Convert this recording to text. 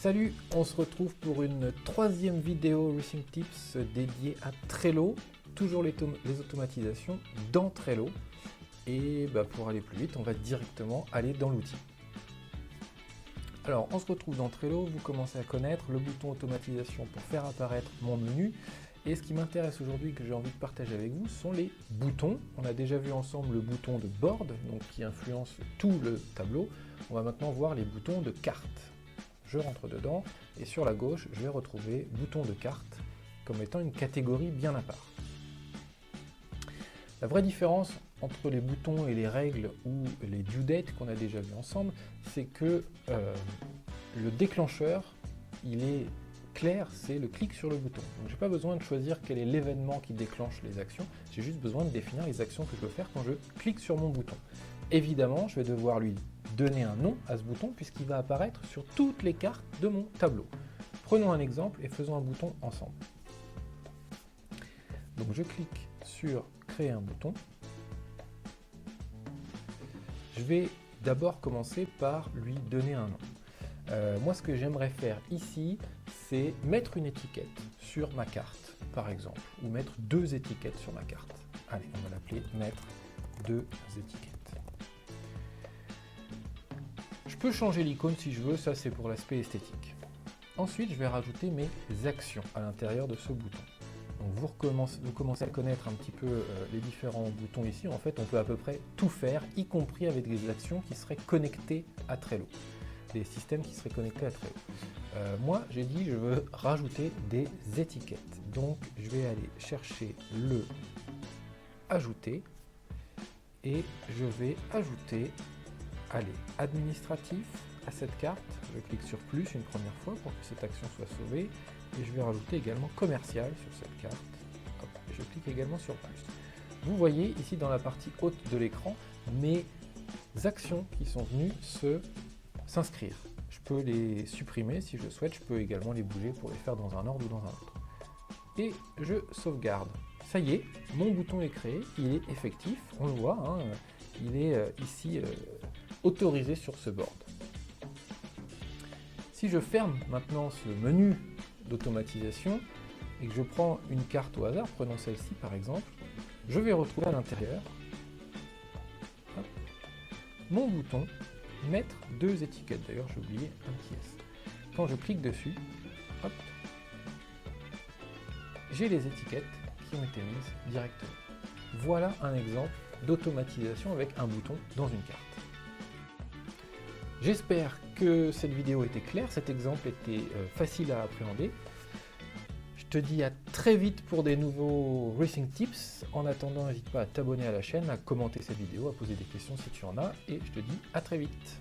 Salut, on se retrouve pour une troisième vidéo Racing Tips dédiée à Trello, toujours les automatisations dans Trello. Et pour aller plus vite, on va directement aller dans l'outil. Alors, on se retrouve dans Trello, vous commencez à connaître le bouton automatisation pour faire apparaître mon menu. Et ce qui m'intéresse aujourd'hui, que j'ai envie de partager avec vous, sont les boutons. On a déjà vu ensemble le bouton de board, donc qui influence tout le tableau. On va maintenant voir les boutons de carte. Je rentre dedans et sur la gauche, je vais retrouver bouton de carte comme étant une catégorie bien à part. La vraie différence entre les boutons et les règles ou les due dates qu'on a déjà vu ensemble, c'est que le déclencheur, il est clair, c'est le clic sur le bouton. Donc j'ai pas besoin de choisir quel est l'événement qui déclenche les actions, j'ai juste besoin de définir les actions que je veux faire quand je clique sur mon bouton. Évidemment, je vais devoir lui donner un nom à ce bouton puisqu'il va apparaître sur toutes les cartes de mon tableau. Prenons un exemple et faisons un bouton ensemble. Donc je clique sur créer un bouton. Je vais d'abord commencer par lui donner un nom. Moi, ce que j'aimerais faire ici, c'est mettre une étiquette sur ma carte, par exemple, ou mettre deux étiquettes sur ma carte. Allez, on va l'appeler mettre deux étiquettes. Je peux changer l'icône si je veux, ça c'est pour l'aspect esthétique. Ensuite, je vais rajouter mes actions à l'intérieur de ce bouton. Donc vous commencez à connaître un petit peu les différents boutons ici. En fait, on peut à peu près tout faire, y compris avec des actions qui seraient connectées à Trello. Des systèmes qui seraient connectés à Trello. Moi, j'ai dit je veux rajouter des étiquettes. Donc, je vais aller chercher le ajouter et je vais ajouter, allez, administratif à cette carte. Je clique sur plus une première fois pour que cette action soit sauvée et je vais rajouter également commercial sur cette carte. Hop, je clique également sur plus. Vous voyez ici dans la partie haute de l'écran mes actions qui sont venues s'inscrire. Je peux les supprimer si je souhaite, je peux également les bouger pour les faire dans un ordre ou dans un autre. Et je sauvegarde. Ça y est, mon bouton est créé, il est effectif, on le voit, hein, il est ici autorisé sur ce board. Si je ferme maintenant ce menu d'automatisation et que je prends une carte au hasard, prenons celle-ci par exemple, je vais retrouver à l'intérieur mon bouton mettre deux étiquettes. D'ailleurs, j'ai oublié un petit S. Quand je clique dessus, hop, j'ai les étiquettes qui ont été mises directement. Voilà un exemple d'automatisation avec un bouton dans une carte. J'espère que cette vidéo était claire, cet exemple était facile à appréhender. Je te dis à très vite pour des nouveaux Racing Tips. En attendant, n'hésite pas à t'abonner à la chaîne, à commenter cette vidéo, à poser des questions si tu en as. Et je te dis à très vite.